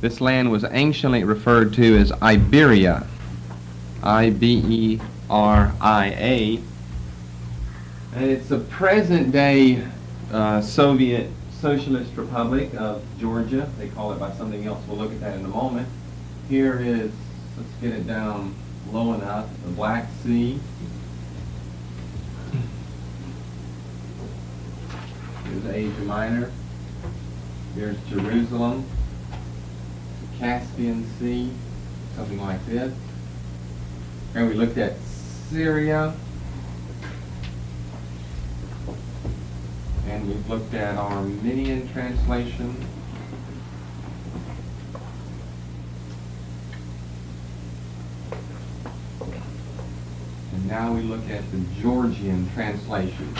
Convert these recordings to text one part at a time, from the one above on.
This land was anciently referred to as Iberia, Iberia, and it's a present-day Soviet Socialist Republic of Georgia. They call it by something else. We'll look at that in a moment. Here is, let's get it down low enough, the Black Sea. Here's Asia Minor. Here's Jerusalem. The Caspian Sea, something like this. And we looked at Syria. And we've looked at Armenian translation. And now we look at the Georgian translation.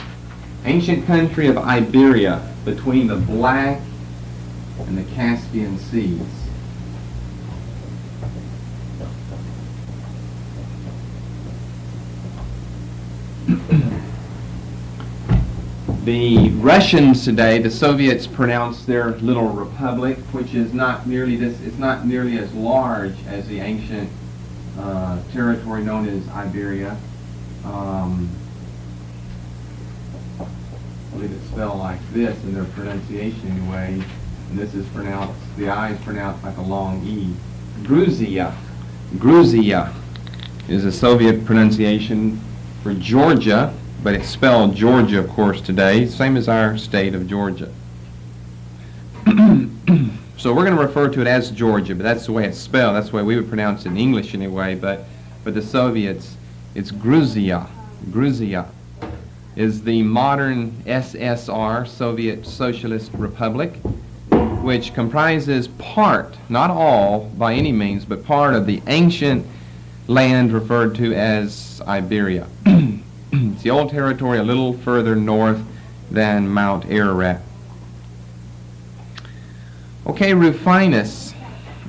Ancient country of Iberia, between the Black and the Caspian Seas. The Russians today, the Soviets pronounce their little republic, which is not nearly it's not nearly as large as the ancient territory known as Iberia. I believe it's spelled like this in their pronunciation anyway, and this is pronounced, the I is pronounced like a long E. Gruzia. Gruzia is a Soviet pronunciation for Georgia, but it's spelled Georgia, of course, today, same as our state of Georgia. So we're going to refer to it as Georgia, but that's the way it's spelled. That's the way we would pronounce it in English anyway, but for the Soviets, it's Gruzia. Gruzia is the modern SSR, Soviet Socialist Republic, which comprises part, not all by any means, but part of the ancient land referred to as Iberia. It's the old territory a little further north than Mount Ararat. Okay, Rufinus,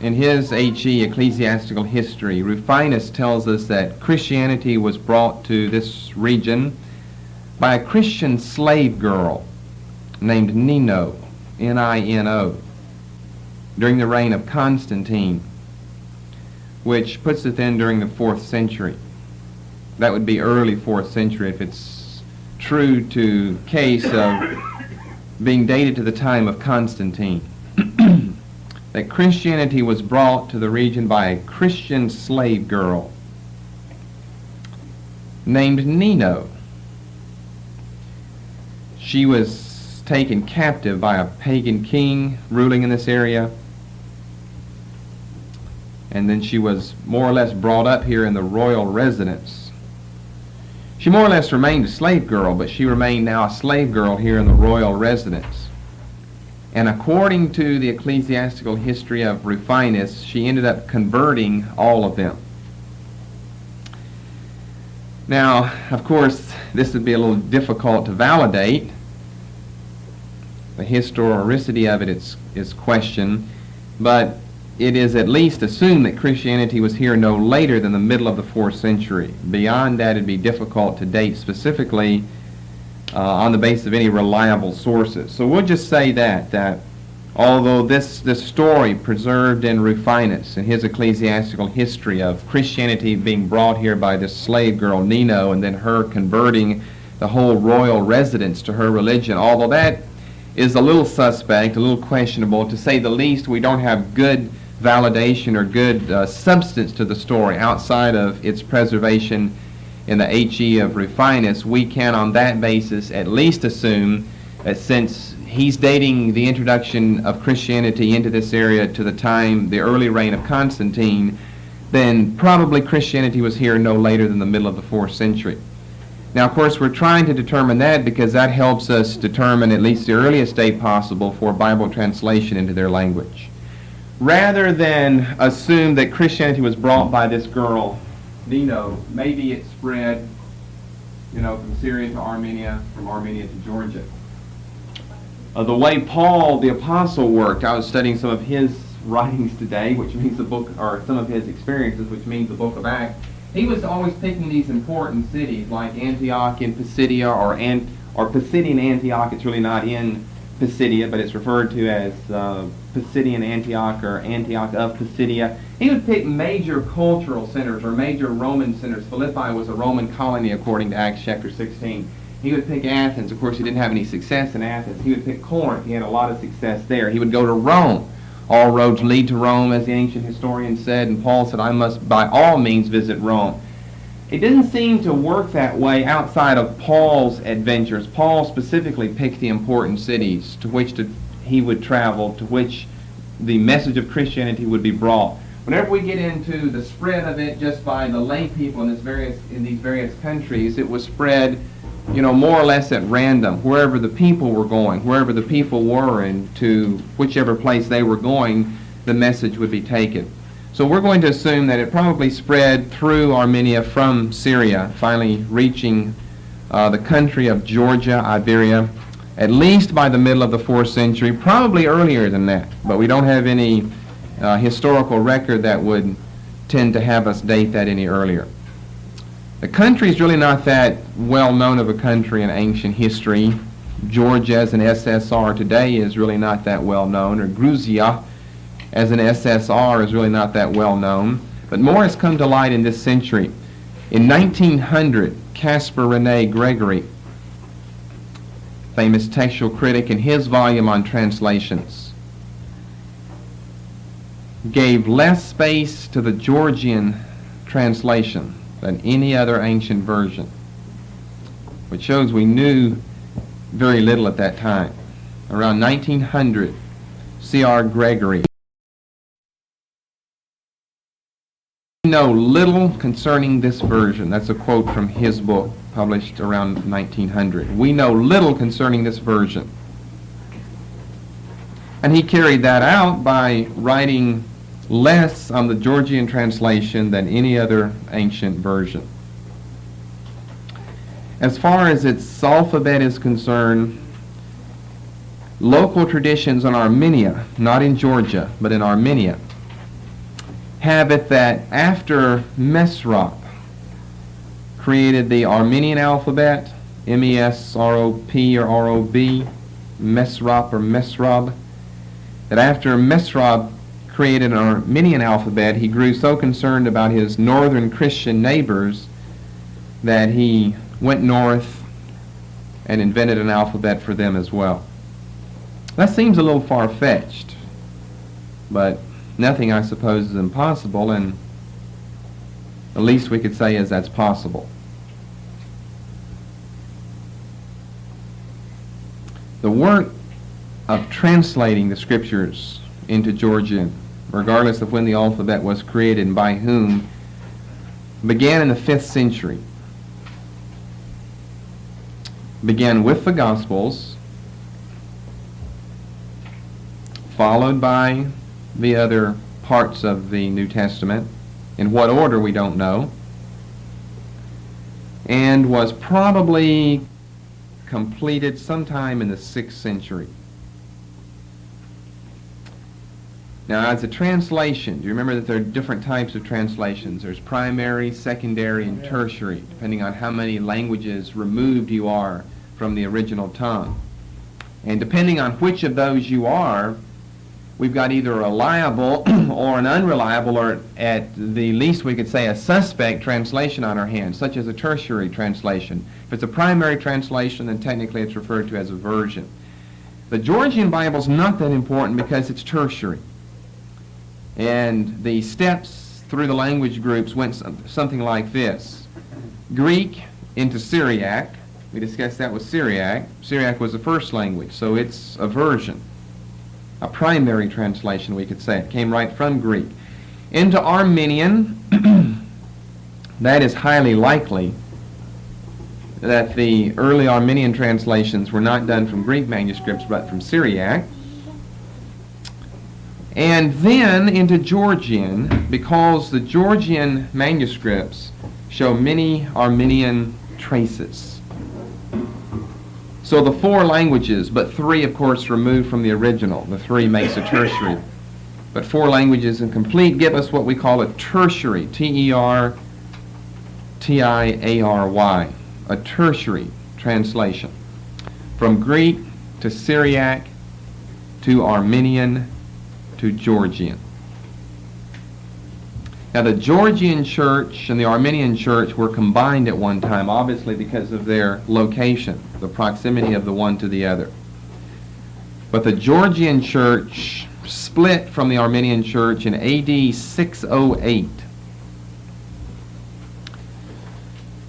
in his H.E. Ecclesiastical History, Rufinus tells us that Christianity was brought to this region by a Christian slave girl named Nino, N-I-N-O, during the reign of Constantine, which puts it then during the 4th century. That would be early 4th century if it's true to case of being dated to the time of Constantine. That Christianity was brought to the region by a Christian slave girl named Nino. She was taken captive by a pagan king ruling in this area, and then she was more or less brought up here in the royal residence. She more or less remained a slave girl, but she remained now a slave girl here in the royal residence. And according to the ecclesiastical history of Rufinus, she ended up converting all of them. Now, of course, this would be a little difficult to validate. The historicity of it is questioned, but it is at least assumed that Christianity was here no later than the middle of the 4th century. Beyond that, it'd be difficult to date specifically on the basis of any reliable sources. So we'll just say that although this story preserved in Rufinus in his ecclesiastical history of Christianity being brought here by this slave girl Nino and then her converting the whole royal residence to her religion, although that is a little suspect, a little questionable, to say the least, we don't have good validation or good substance to the story outside of its preservation in the H.E. of Rufinus. We can on that basis at least assume that since he's dating the introduction of Christianity into this area to the time, the early reign of Constantine, then probably Christianity was here no later than the middle of the 4th century. Now, of course, we're trying to determine that because that helps us determine at least the earliest date possible for Bible translation into their language. Rather than assume that Christianity was brought by this girl, Nino, maybe it spread, from Syria to Armenia, from Armenia to Georgia. The way Paul the Apostle worked, I was studying some of his writings today, which means the book, or some of his experiences, which means the book of Acts. He was always picking these important cities like Antioch in Pisidia or Pisidian Antioch. It's really not in Pisidia, but it's referred to as Pisidian Antioch or Antioch of Pisidia. He would pick major cultural centers or major Roman centers. Philippi was a Roman colony according to Acts chapter 16. He would pick Athens. Of course, he didn't have any success in Athens. He would pick Corinth. He had a lot of success there. He would go to Rome. All roads lead to Rome, as the ancient historian said, and Paul said, I must by all means visit Rome. It didn't seem to work that way outside of Paul's adventures. Paul specifically picked the important cities to which he would travel, to which the message of Christianity would be brought. Whenever we get into the spread of it just by the lay people in these various countries, it was spread, more or less at random, wherever the people were going, wherever the people were, and to whichever place they were going, the message would be taken. So we're going to assume that it probably spread through Armenia from Syria, finally reaching the country of Georgia, Iberia, at least by the middle of the 4th century, probably earlier than that. But we don't have any historical record that would tend to have us date that any earlier. The country is really not that well known of a country in ancient history. Georgia as an SSR today is really not that well known, or Gruzia as an SSR is really not that well known. But more has come to light in this century. In 1900, Caspar René Gregory, famous textual critic, in his volume on translations, gave less space to the Georgian translation than any other ancient version, which shows we knew very little at that time. Around 1900, C.R. Gregory. We know little concerning this version. That's a quote from his book, published around 1900. We know little concerning this version. And he carried that out by writing less on the Georgian translation than any other ancient version. As far as its alphabet is concerned, local traditions in Armenia, not in Georgia, but in Armenia, have it that after Mesrop created the Armenian alphabet, M-E-S-R-O-P or R-O-B, Mesrop or Mesrob, that after Mesrop created an Armenian alphabet, he grew so concerned about his northern Christian neighbors that he went north and invented an alphabet for them as well. That seems a little far-fetched, but nothing, I suppose, is impossible, and the least we could say is that's possible. The work of translating the scriptures into Georgian, regardless of when the alphabet was created and by whom, began in the 5th century. Began with the Gospels, followed by the other parts of the New Testament. In what order, we don't know. And was probably completed sometime in the 6th century. Now, as a translation, do you remember that there are different types of translations? There's primary, secondary, and tertiary, depending on how many languages removed you are from the original tongue. And depending on which of those you are, we've got either a reliable or an unreliable, or at the least we could say a suspect translation on our hands, such as a tertiary translation. If it's a primary translation, then technically it's referred to as a version. The Georgian Bible's not that important because it's tertiary. And the steps through the language groups went something like this. Greek into Syriac. We discussed that with Syriac. Syriac was the first language, so it's a version. A primary translation, we could say. It came right from Greek. Into Armenian. That is highly likely that the early Armenian translations were not done from Greek manuscripts, but from Syriac. And then into Georgian, because the Georgian manuscripts show many Armenian traces. So the 4 languages, but 3, of course, removed from the original. The 3 makes a tertiary. But 4 languages incomplete give us what we call a tertiary, T-E-R-T-I-A-R-Y, a tertiary translation. From Greek to Syriac to Armenian to Georgian. Now the Georgian church and the Armenian church were combined at one time, obviously because of their location, the proximity of the one to the other. But the Georgian church split from the Armenian church in AD 608.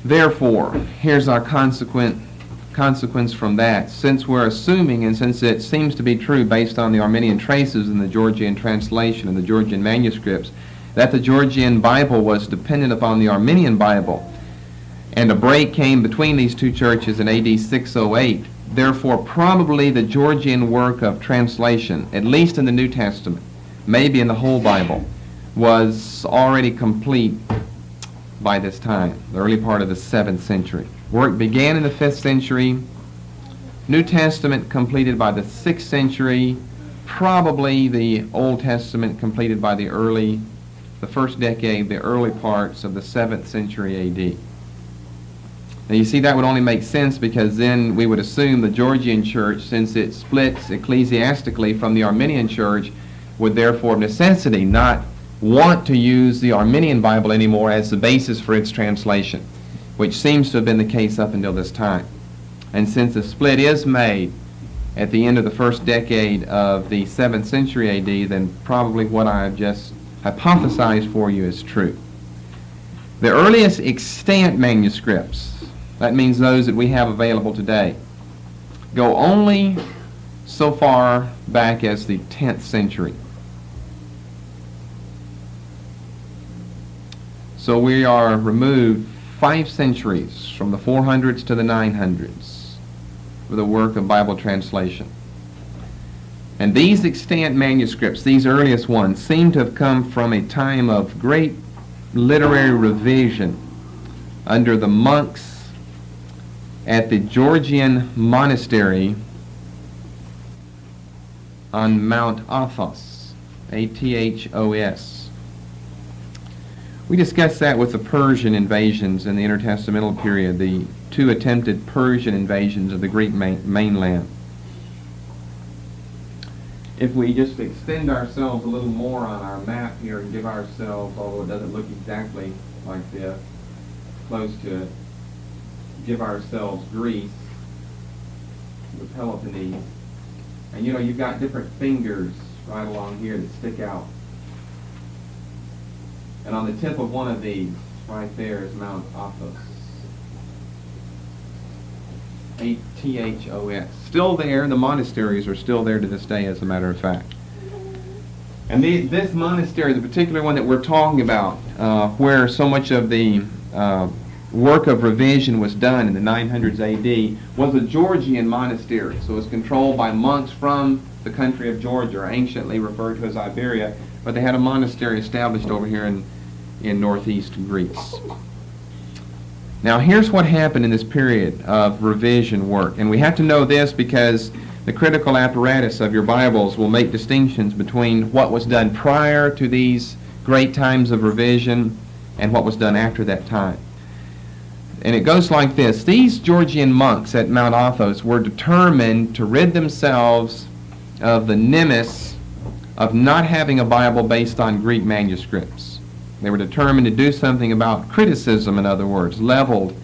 Therefore, here's our consequence from that. Since we're assuming, and since it seems to be true based on the Armenian traces in the Georgian translation and the Georgian manuscripts, that the Georgian Bible was dependent upon the Armenian Bible, and a break came between these two churches in AD 608, therefore probably the Georgian work of translation, at least in the New Testament, maybe in the whole Bible, was already complete by this time, the early part of the 7th century. Work began in the 5th century, New Testament completed by the 6th century, probably the Old Testament completed by the first decade, the early parts of the 7th century AD. Now you see that would only make sense because then we would assume the Georgian church, since it splits ecclesiastically from the Armenian church, would therefore of necessity not want to use the Armenian Bible anymore as the basis for its translation, which seems to have been the case up until this time. And since the split is made at the end of the first decade of the 7th century AD, then probably what I have just hypothesized for you is true. The earliest extant manuscripts, that means those that we have available today, go only so far back as the 10th century. So we are removed 5 centuries from the 400s to the 900s with the work of Bible translation. And these extant manuscripts, these earliest ones, seem to have come from a time of great literary revision under the monks at the Georgian monastery on Mount Athos, Athos. We discussed that with the Persian invasions in the intertestamental period, the 2 attempted Persian invasions of the Greek mainland. If we just extend ourselves a little more on our map here and give ourselves, although it doesn't look exactly like this, close to it, give ourselves Greece, the Peloponnese, and you've got different fingers right along here that stick out. And on the tip of one of these, right there, is Mount Athos. Athos. Still there, the monasteries are still there to this day, as a matter of fact. And this monastery, the particular one that we're talking about, where so much of the work of revision was done in the 900s AD, was a Georgian monastery. So it was controlled by monks from the country of Georgia, or anciently referred to as Iberia, but they had a monastery established over here in northeast Greece. Now here's what happened in this period of revision work, and we have to know this because the critical apparatus of your Bibles will make distinctions between what was done prior to these great times of revision and what was done after that time. And it goes like this. These Georgian monks at Mount Athos were determined to rid themselves of the nemesis of not having a Bible based on Greek manuscripts. They were determined to do something about criticism, in other words, leveled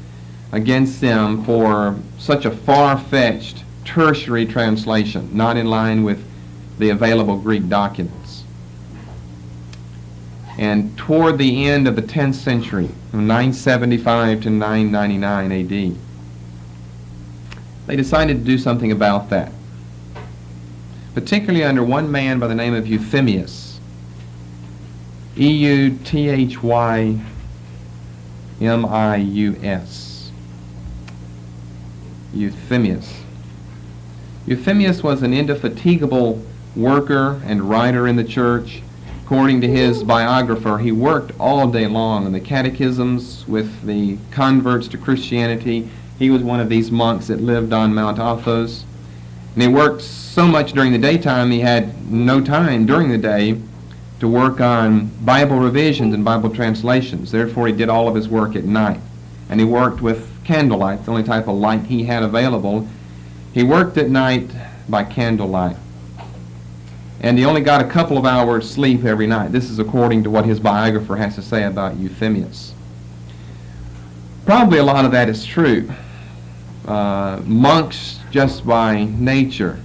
against them for such a far-fetched tertiary translation, not in line with the available Greek documents. And toward the end of the 10th century, from 975 to 999 AD, they decided to do something about that, particularly under one man by the name of Euphemius. Euthymius. Euphemius. Euphemius was an indefatigable worker and writer in the church. According to his biographer, he worked all day long in the catechisms with the converts to Christianity. He was one of these monks that lived on Mount Athos. And he worked so much during the daytime, he had no time during the day to work on Bible revisions and Bible translations. Therefore, he did all of his work at night. And he worked with candlelight, the only type of light he had available. He worked at night by candlelight. and he only got a couple of hours sleep every night. This is according to what his biographer has to say about Euphemius. Probably a lot of that is true. Monks, just by nature,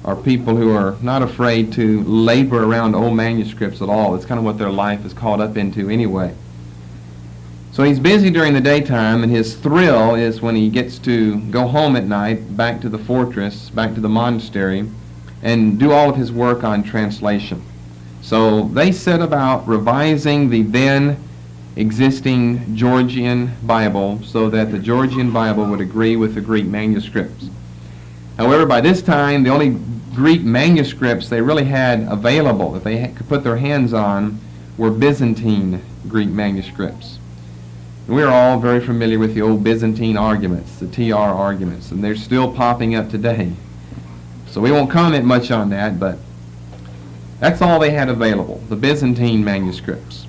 are people who are not afraid to labor around old manuscripts at all. It's kind of what their life is caught up into anyway. So he's busy during the daytime, and his thrill is when he gets to go home at night, back to the fortress, back to the monastery, and do all of his work on translation. So they set about revising the then existing Georgian Bible so that the Georgian Bible would agree with the Greek manuscripts. However, by this time, the only Greek manuscripts they really had available that they could put their hands on were Byzantine Greek manuscripts. And we're all very familiar with the old Byzantine arguments, the TR arguments, and they're still popping up today. So we won't comment much on that, but that's all they had available, the Byzantine manuscripts.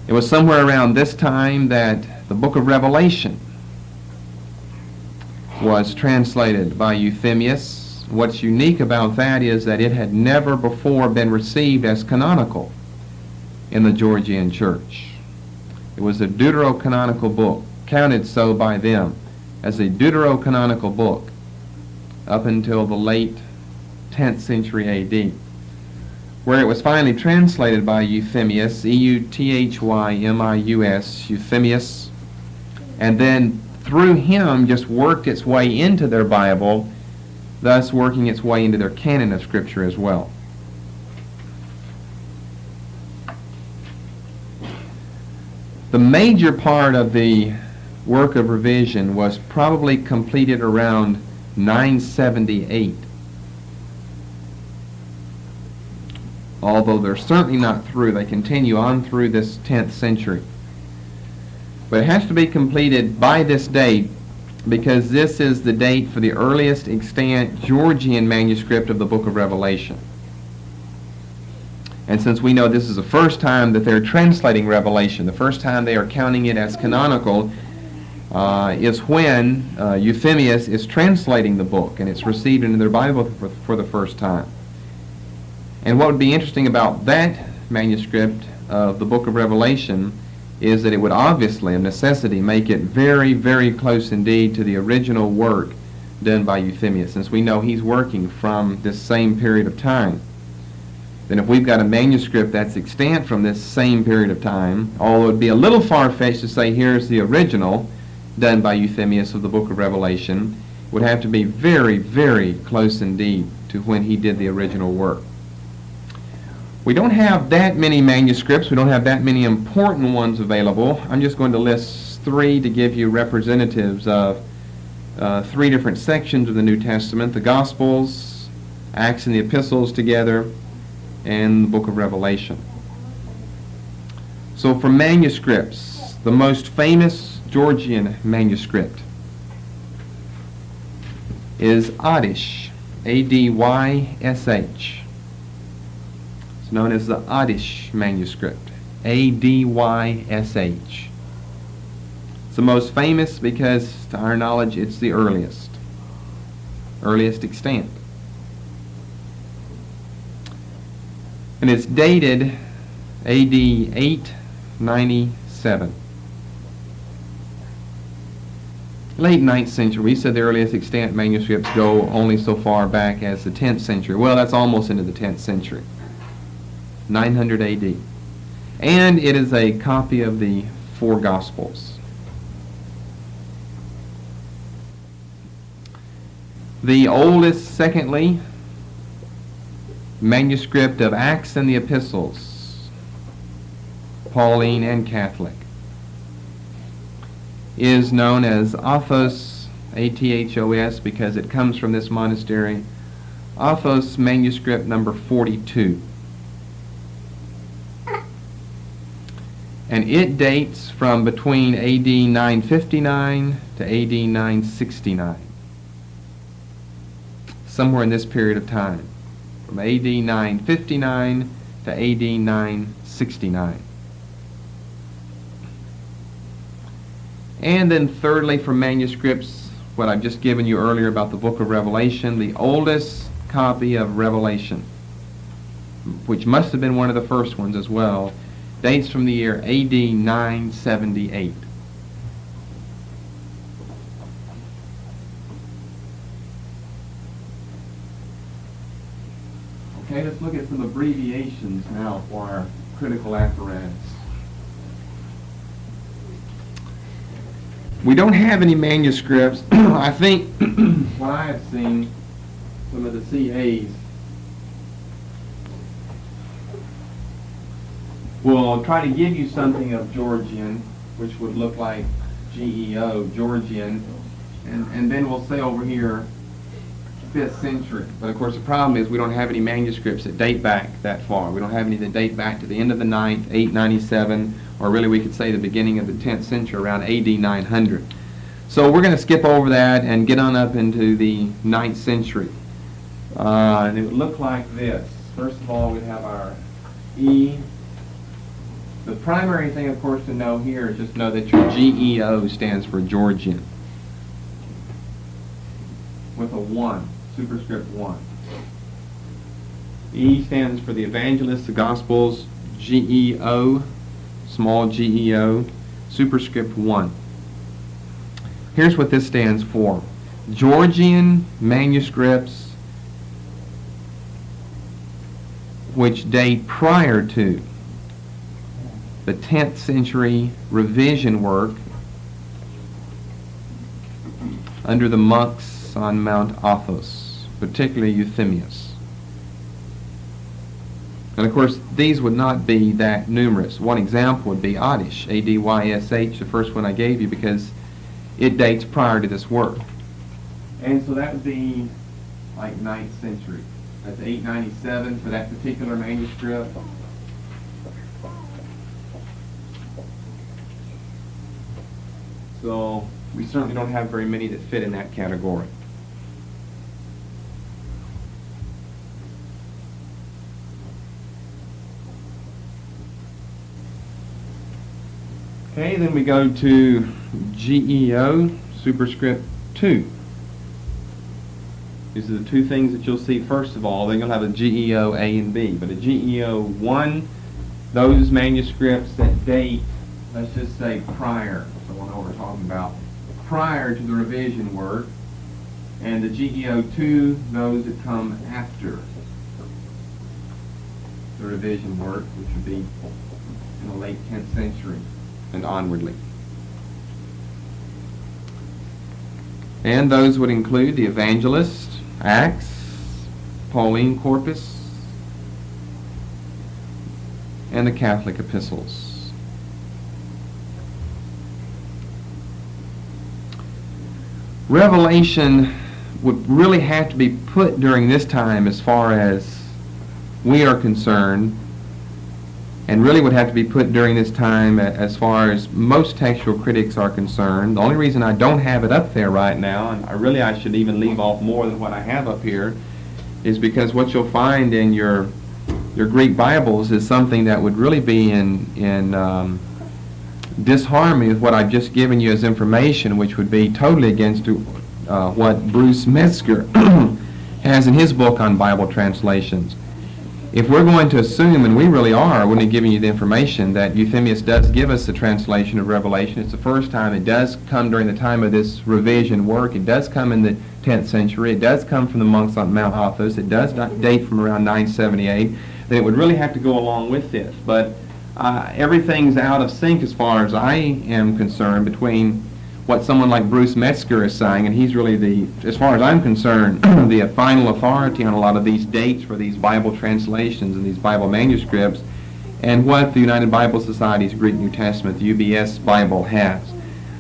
It was somewhere around this time that the book of Revelation was translated by Euphemius. What's unique about that is that it had never before been received as canonical in the Georgian church. It was a deuterocanonical book, counted so by them as a deuterocanonical book up until the late 10th century A.D., where it was finally translated by Euphemius, Euthymius, Euphemius, and then through him just worked its way into their Bible, thus working its way into their canon of Scripture as well. The major part of the work of revision was probably completed around 978. Although they're certainly not through, they continue on through this 10th century. But it has to be completed by this date because this is the date for the earliest extant Georgian manuscript of the book of Revelation. And since we know this is the first time that they're translating Revelation, the first time they are counting it as canonical, is when Euphemius is translating the book, and it's received into their Bible for the first time. And what would be interesting about that manuscript of the book of Revelation is that it would obviously, of necessity, make it very, very close indeed to the original work done by Euphemius, since we know he's working from this same period of time. Then if we've got a manuscript that's extant from this same period of time, although it would be a little far-fetched to say here's the original done by Euphemius of the book of Revelation, it would have to be very, very close indeed to when he did the original work. We don't have that many manuscripts. We don't have that many important ones available. I'm just going to list three to give you representatives of three different sections of the New Testament: the Gospels, Acts and the Epistles together, and the book of Revelation. So for manuscripts, the most famous Georgian manuscript is Adish, A-D-Y-S-H. It's known as the Adish manuscript, A-D-Y-S-H. It's the most famous because, to our knowledge, it's the earliest extant. And it's dated A.D. 897. Late 9th century. We said the earliest extant manuscripts go only so far back as the 10th century. Well, that's almost into the 10th century. 900 A.D. And it is a copy of the four Gospels. The oldest, secondly, manuscript of Acts and the Epistles, Pauline and Catholic, is known as Athos, A-T-H-O-S, because it comes from this monastery, Athos manuscript number 42. And it dates from between A.D. 959 to A.D. 969. Somewhere in this period of time. From A.D. 959 to A.D. 969. And then thirdly, for manuscripts, what I've just given you earlier about the book of Revelation, the oldest copy of Revelation, which must have been one of the first ones as well, dates from the year A.D. 978. Okay, let's look at some abbreviations now for our critical apparatus. We don't have any manuscripts. I think what I have seen, some of the CAs will try to give you something of Georgian, which would look like GEO, Georgian, and then we'll say over here 5th century. But of course the problem is we don't have any manuscripts that date back that far. We don't have any that date back to the end of the 9th, 897, or really we could say the beginning of the 10th century, around AD 900. So we're going to skip over that and get on up into the 9th century. And it would look like this. First of all, we have our E. The primary thing, of course, to know here is just know that your GEO stands for Georgian, with a 1, superscript 1. E stands for the evangelists, the gospels, GEO, small GEO, superscript 1. Here's what this stands for. Georgian manuscripts which date prior to the 10th century revision work under the monks on Mount Athos, particularly Euthemius. And of course, these would not be that numerous. One example would be Adish, A-D-Y-S-H, the first one I gave you, because it dates prior to this work. And so that would be like 9th century. That's 897 for that particular manuscript. So we certainly don't have very many that fit in that category. Okay, then we go to GEO, superscript 2. These are the two things that you'll see first of all. Then you'll have a GEO A and B. But a GEO 1, those manuscripts that date, let's just say prior, so we'll know what we're talking about, prior to the revision work. And the GEO 2, those that come after the revision work, which would be in the late 10th century and onwardly. And those would include the Evangelist, Acts, Pauline Corpus, and the Catholic epistles. Revelation would really have to be put during this time as far as we are concerned, and really would have to be put during this time as far as most textual critics are concerned. The only reason I don't have it up there right now, and I should even leave off more than what I have up here, is because what you'll find in your Greek Bibles is something that would really be in disharmony with what I've just given you as information, which would be totally against what Bruce Metzger has in his book on Bible translations. If we're going to assume, and we really are, when he's giving you the information, that Euthemius does give us a translation of Revelation, it's the first time. It does come during the time of this revision work. It does come in the 10th century. It does come from the monks on Mount Athos. It does date from around 978. Then it would really have to go along with this. But everything's out of sync as far as I am concerned between what someone like Bruce Metzger is saying, and he's really as far as I'm concerned, the final authority on a lot of these dates for these Bible translations and these Bible manuscripts, and what the United Bible Society's Greek New Testament, the UBS Bible, has.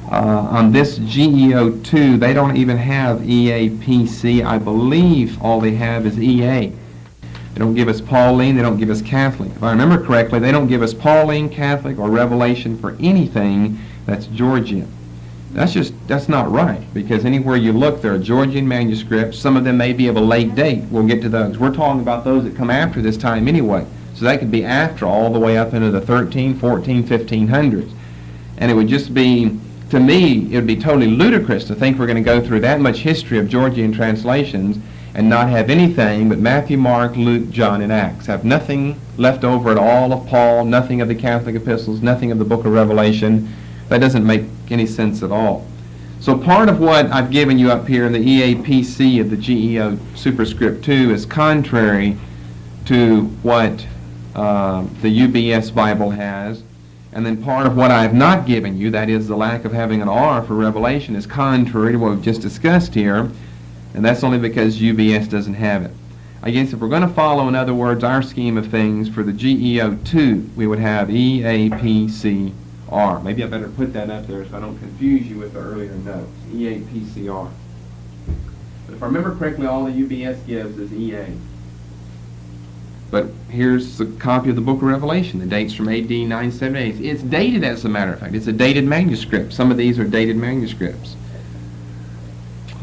On this GEO2, they don't even have EAPC. I believe all they have is EA. They don't give us Pauline, they don't give us Catholic. If I remember correctly, they don't give us Pauline, Catholic, or Revelation for anything that's Georgian. That's not right, because anywhere you look, there are Georgian manuscripts. Some of them may be of a late date. We'll get to those. We're talking about those that come after this time anyway. So that could be after, all the way up into the 13, 14, 1500s. And it would just be, to me, it would be totally ludicrous to think we're going to go through that much history of Georgian translations and not have anything but Matthew, Mark, Luke, John, and Acts. Have nothing left over at all of Paul, nothing of the Catholic epistles, nothing of the book of Revelation. That doesn't make any sense at all. So part of what I've given you up here in the EAPC of the GEO superscript 2 is contrary to what the UBS Bible has. And then part of what I have not given you, that is the lack of having an R for Revelation, is contrary to what we've just discussed here. And that's only because UBS doesn't have it. I guess if we're going to follow, in other words, our scheme of things, for the GEO2, we would have EAPCR. Maybe I better put that up there so I don't confuse you with the earlier notes. EAPCR. But if I remember correctly, all the UBS gives is EA. But here's a copy of the book of Revelation. The date's from AD 978. It's dated, as a matter of fact. It's a dated manuscript. Some of these are dated manuscripts.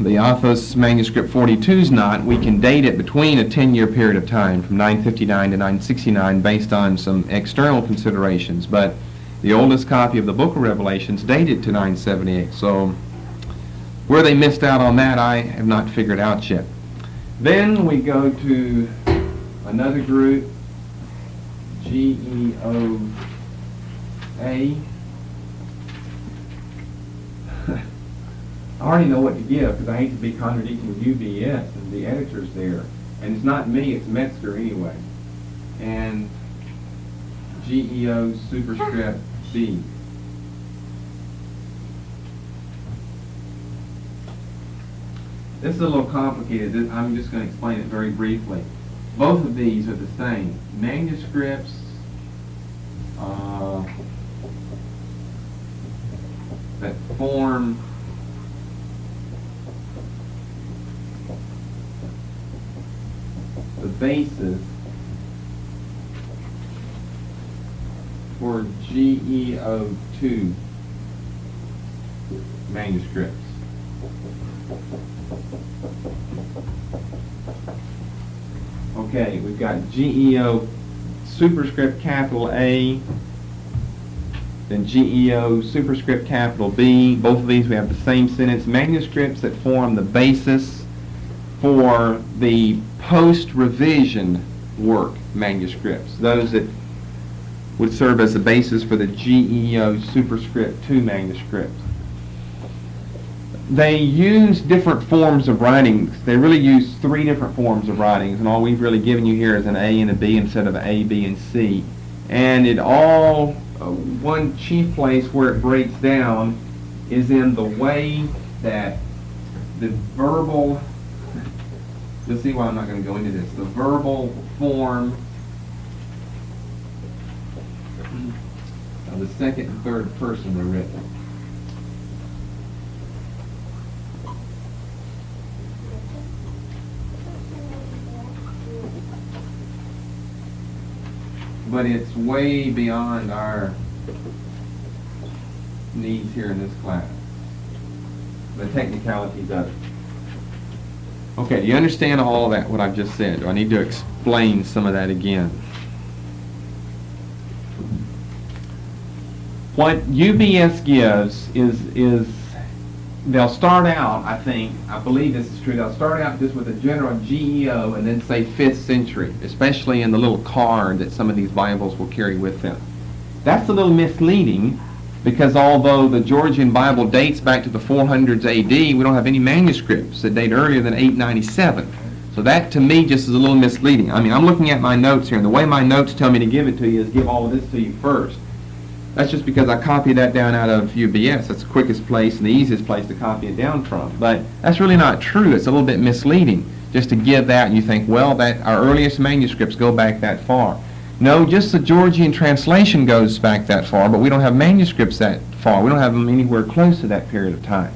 The Athos manuscript 42 is not. We can date it between a 10-year period of time, from 959 to 969, based on some external considerations. But the oldest copy of the book of Revelation is dated to 978. So where they missed out on that, I have not figured out yet. Then we go to another group, GEOA. I already know what to give because I hate to be contradicting UBS and the editors there. And it's not me, it's Metzger anyway. And GEO superscript B. This is a little complicated. I'm just going to explain it very briefly. Both of these are the same. Manuscripts that form the basis for GEO2 manuscripts. Okay, we've got GEO superscript capital A, then GEO superscript capital B. Both of these we have the same sentence. Manuscripts that form the basis for the post-revision work manuscripts. Those that would serve as the basis for the GEO superscript 2 manuscript. They use different forms of writings. They really use 3 different forms of writings, and all we've really given you here is an A and a B instead of A, B, and C. And it all, one chief place where it breaks down is in the way that the verbal, you'll see why I'm not going to go into this, the verbal form of the second and third person they're written. But it's way beyond our needs here in this class. The technicalities of it. Okay, do you understand all of that, what I've just said? Do I need to explain some of that again? What UBS gives is they'll start out, I believe this is true, they'll start out just with a general GEO and then say 5th century, especially in the little card that some of these Bibles will carry with them. That's a little misleading because although the Georgian Bible dates back to the 400s AD, we don't have any manuscripts that date earlier than 897. So that to me just is a little misleading. I mean, I'm looking at my notes here, and the way my notes tell me to give it to you is give all of this to you first. That's just because I copied that down out of UBS. That's the quickest place and the easiest place to copy it down from. But that's really not true. It's a little bit misleading just to give that and you think, well, that our earliest manuscripts go back that far. No, just the Georgian translation goes back that far, but we don't have manuscripts that far. We don't have them anywhere close to that period of time.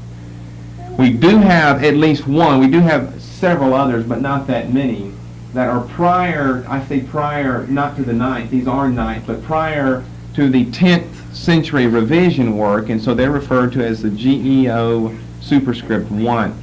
We do have at least one. We do have several others, but not that many, that are prior, I say prior, not to the 9th, these are 9th, but prior to the 10th century revision work, and so they're referred to as the GEO superscript 1.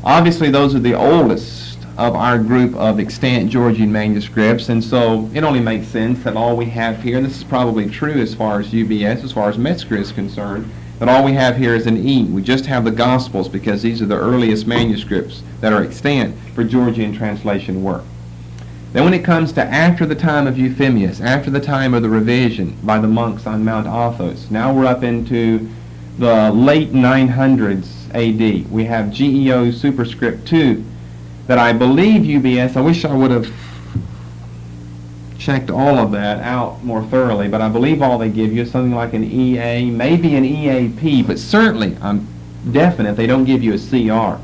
Obviously, those are the oldest of our group of extant Georgian manuscripts, and so it only makes sense that all we have here, and this is probably true as far as UBS, as far as Metzger is concerned, that But all we have here is an E. We just have the Gospels because these are the earliest manuscripts that are extant for Georgian translation work. Then when it comes to after the time of Euphemius, after the time of the revision by the monks on Mount Athos, now we're up into the late 900s AD. We have GEO superscript 2 that I believe UBS, I wish I would have checked all of that out more thoroughly, but I believe all they give you is something like an EA, maybe an EAP, but certainly I'm definite they don't give you a CR.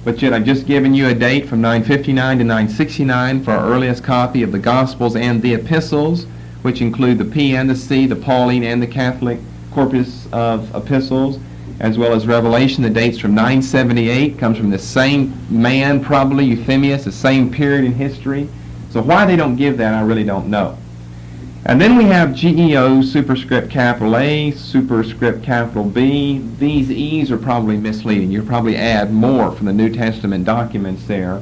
But yet I've just given you a date from 959 to 969 for our earliest copy of the Gospels and the Epistles, which include the P and the C, the Pauline and the Catholic corpus of epistles, as well as Revelation. The date's from 978, comes from the same man, probably Euphemius, the same period in history. So why they don't give that, I really don't know. And then we have GEO superscript capital A, superscript capital B. These E's are probably misleading. You'll probably add more from the New Testament documents there.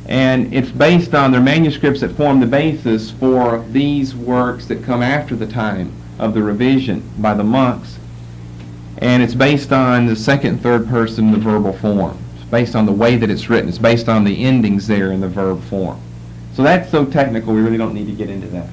And it's based on their manuscripts that form the basis for these works that come after the time of the revision by the monks. And it's based on the second and third person, the verbal form. It's based on the way that it's written. It's based on the endings there in the verb form. So that's so technical, we really don't need to get into that.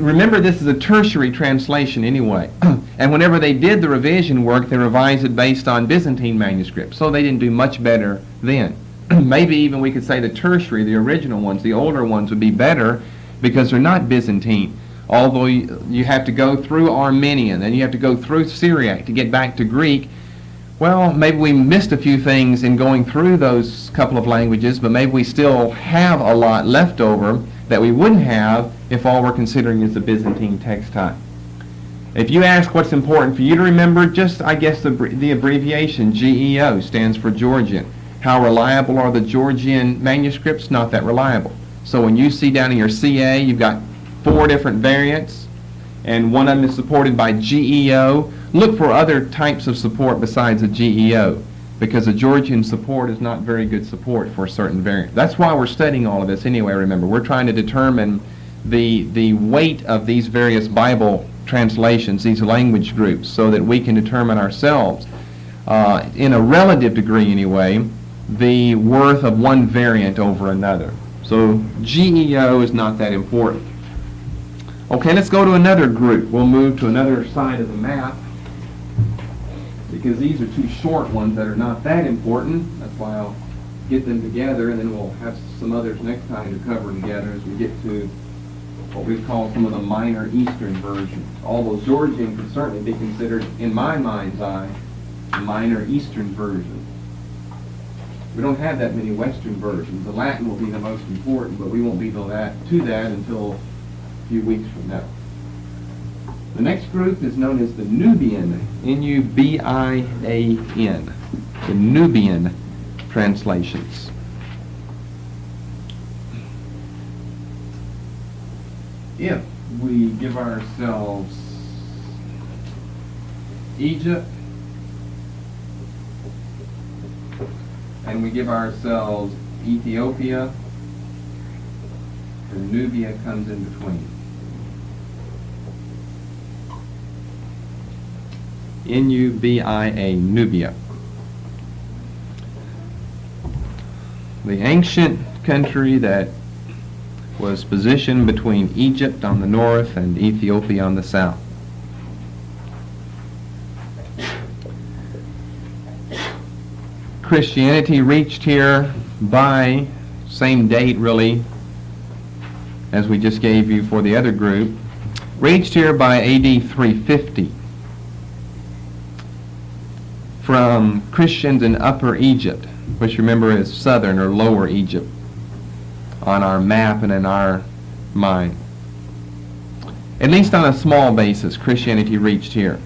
Remember, this is a tertiary translation anyway. And whenever they did the revision work, they revised it based on Byzantine manuscripts. So they didn't do much better then. Maybe even we could say the tertiary, the original ones, the older ones would be better because they're not Byzantine. Although you have to go through Armenian and you have to go through Syriac to get back to Greek. Well, maybe we missed a few things in going through those couple of languages, but maybe we still have a lot left over that we wouldn't have if all we're considering is the Byzantine text type. If you ask what's important for you to remember, just, I guess, the abbreviation GEO stands for Georgian. How reliable are the Georgian manuscripts? Not that reliable. So when you see down in your CA, you've got 4 different variants, and one of them is supported by GEO. Look for other types of support besides a GEO, because the Georgian support is not very good support for a certain variant. That's why we're studying all of this anyway, remember. We're trying to determine the weight of these various Bible translations, these language groups, so that we can determine ourselves, in a relative degree anyway, the worth of one variant over another. So GEO is not that important. Okay, let's go to another group. We'll move to another side of the map, because these are 2 short ones that are not that important. That's why I'll get them together, and then we'll have some others next time to cover together as we get to what we call some of the minor Eastern versions. Although Georgian could certainly be considered, in my mind's eye, a minor Eastern version. We don't have that many Western versions. The Latin will be the most important, but we won't be to that until a few weeks from now. The next group is known as the Nubian, N-U-B-I-A-N, the Nubian translations. If we give ourselves Egypt, and we give ourselves Ethiopia, and Nubia comes in between. N-U-B-I-A, Nubia. The ancient country that was positioned between Egypt on the north and Ethiopia on the south. Christianity reached here by same date really as we just gave you for the other group, reached here by AD 350 from Christians in Upper Egypt, which remember is southern or lower Egypt on our map and in our mind. At least on a small basis, Christianity reached here.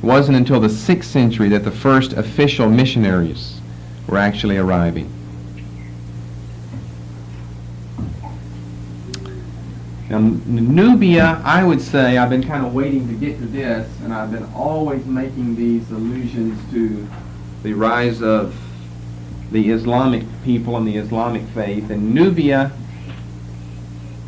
It wasn't until the 6th century that the first official missionaries were actually arriving. Now, Nubia, I would say, I've been kind of waiting to get to this, and I've been always making these allusions to the rise of the Islamic people and the Islamic faith. And Nubia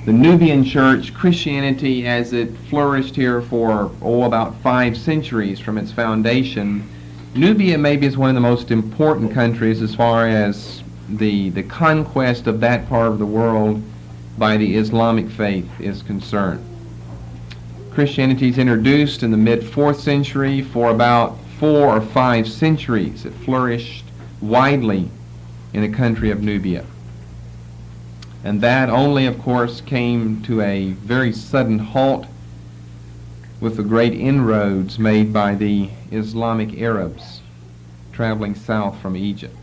the Nubian church, Christianity, as it flourished here for, about 5 centuries from its foundation, Nubia maybe is one of the most important countries as far as the conquest of that part of the world by the Islamic faith is concerned. Christianity is introduced in the mid-4th century. For about 4 or 5 centuries, it flourished widely in the country of Nubia. And that only, of course, came to a very sudden halt with the great inroads made by the Islamic Arabs traveling south from Egypt.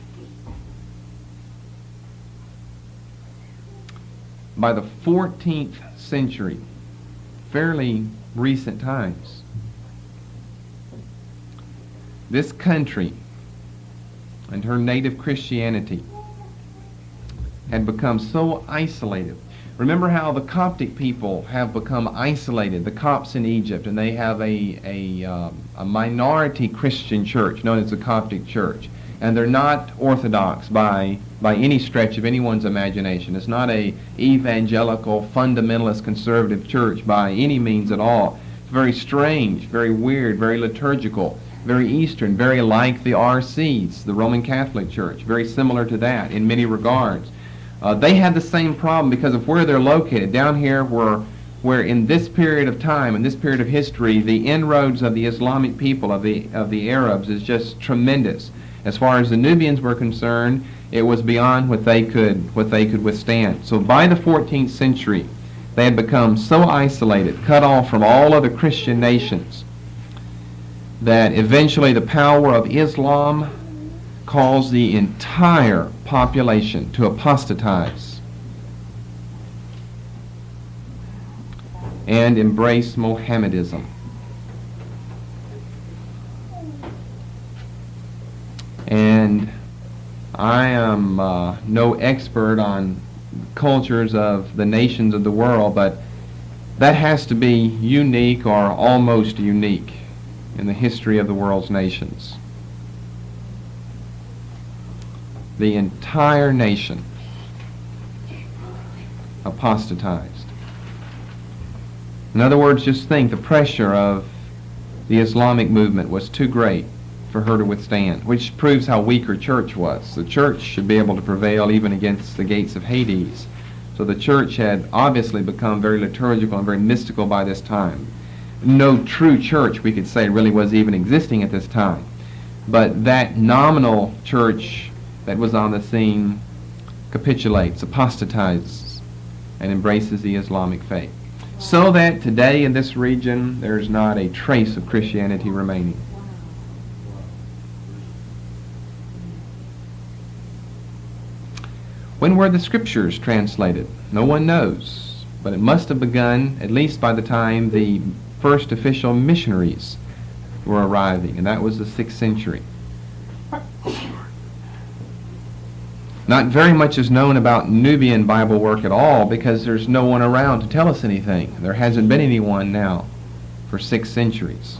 By the 14th century, fairly recent times, this country and her native Christianity had become so isolated. Remember how the Coptic people have become isolated, the Copts in Egypt, and they have a minority Christian church known as the Coptic Church. And they're not Orthodox by any stretch of anyone's imagination. It's not a evangelical, fundamentalist, conservative church by any means at all. It's very strange, very weird, very liturgical, very Eastern, very like the RCs, the Roman Catholic Church, very similar to that in many regards. They had the same problem because of where they're located. Down here where in this period of time, in this period of history, the inroads of the Islamic people, of the Arabs, is just tremendous. As far as the Nubians were concerned, it was beyond what they could withstand. So by the 14th century, they had become so isolated, cut off from all other Christian nations, that eventually the power of Islam caused the entire population to apostatize and embrace Mohammedanism. And I am no expert on cultures of the nations of the world, but that has to be unique or almost unique in the history of the world's nations. The entire nation apostatized. In other words, just think, the pressure of the Islamic movement was too great for her to withstand, which proves how weak her church was. The church should be able to prevail even against the gates of Hades. So the church had obviously become very liturgical and very mystical by this time. No true church, we could say, really was even existing at this time. But that nominal church that was on the scene capitulates, apostatizes, and embraces the Islamic faith. So that today in this region, there's not a trace of Christianity remaining. When were the scriptures translated? No one knows, but it must have begun at least by the time the first official missionaries were arriving, and that was the 6th century. Not very much is known about Nubian Bible work at all because there's no one around to tell us anything. There hasn't been anyone now for 6 centuries.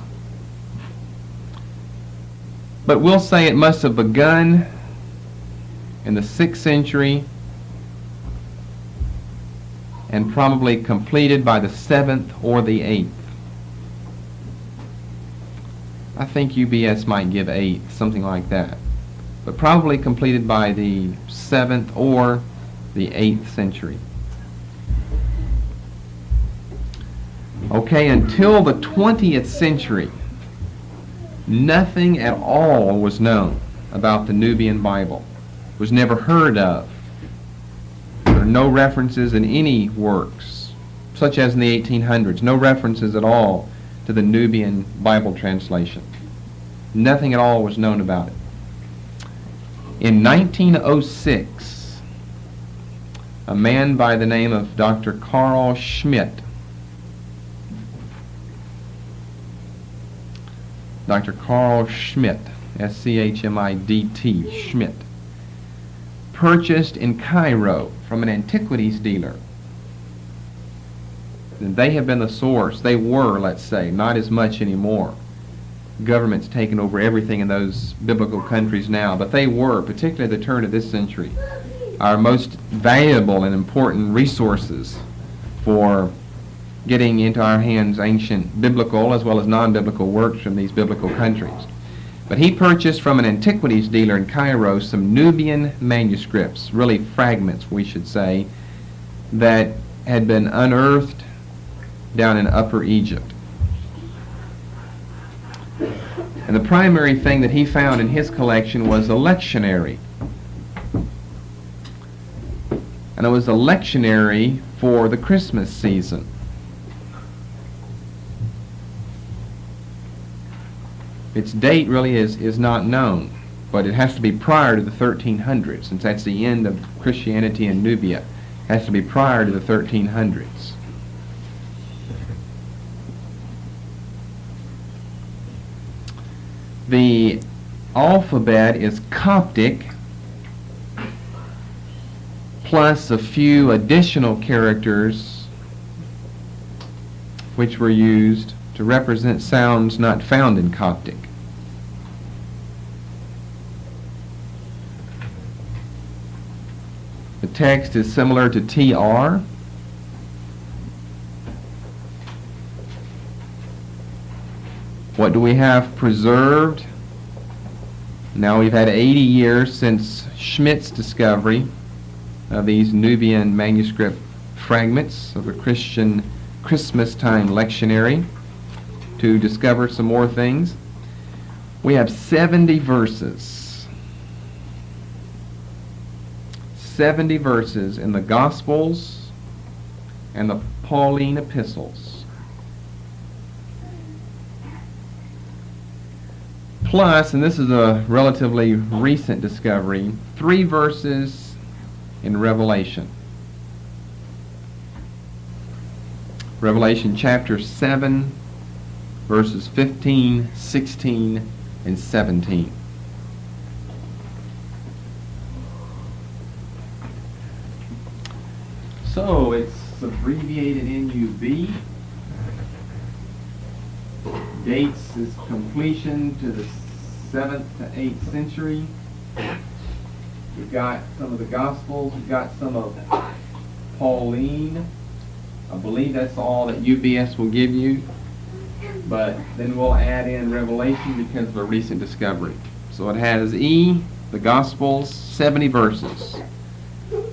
But we'll say it must have begun in the 6th century and probably completed by the 7th or the 8th. I think UBS might give 8th, something like that. But probably completed by the 7th or the 8th century. Okay, until the 20th century, nothing at all was known about the Nubian Bible. It was never heard of. There are no references in any works, such as in the 1800s, no references at all to the Nubian Bible translation. Nothing at all was known about it. In 1906, a man by the name of Dr. Carl Schmidt, Dr. Carl Schmidt, S-C-H-M-I-D-T, Schmidt, purchased in Cairo from an antiquities dealer. And they have been the source. They were, let's say, not as much anymore. Government's taken over everything in those biblical countries now, but they were, particularly at the turn of this century, our most valuable and important resources for getting into our hands ancient biblical as well as non-biblical works from these biblical countries. But he purchased from an antiquities dealer in Cairo some Nubian manuscripts, really fragments, we should say, that had been unearthed down in Upper Egypt. And the primary thing that he found in his collection was a lectionary. And it was a lectionary for the Christmas season. Its date really is not known, but it has to be prior to the 1300s, since that's the end of Christianity in Nubia. It has to be prior to the 1300s. The alphabet is Coptic, plus a few additional characters which were used to represent sounds not found in Coptic. The text is similar to TR. What do we have preserved? Now we've had 80 years since Schmidt's discovery of these Nubian manuscript fragments of a Christian Christmas time lectionary to discover some more things. We have 70 verses. 70 verses in the Gospels and the Pauline epistles. Plus, and this is a relatively recent discovery, 3 verses in Revelation. Revelation chapter 7, verses 15, 16, and 17. So it's abbreviated NUB. Dates its completion to the 7th to 8th century. We've got some of the Gospels. We've got some of Pauline. I believe that's all that UBS will give you. But then we'll add in Revelation because of a recent discovery. So it has E, the Gospels, 70 verses.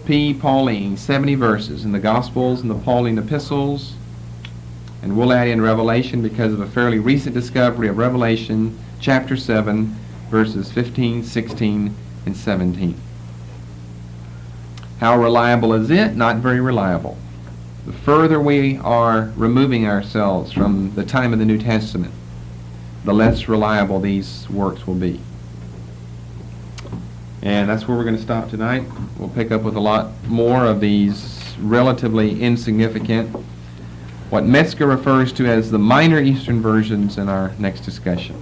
P, Pauline, 70 verses in the Gospels and the Pauline epistles. And we'll add in Revelation because of a fairly recent discovery of Revelation chapter 7, verses 15, 16, and 17. How reliable is it? Not very reliable. The further we are removing ourselves from the time of the New Testament, the less reliable these works will be. And that's where we're going to stop tonight. We'll pick up with a lot more of these relatively insignificant, what Metzger refers to as the minor Eastern versions, in our next discussion.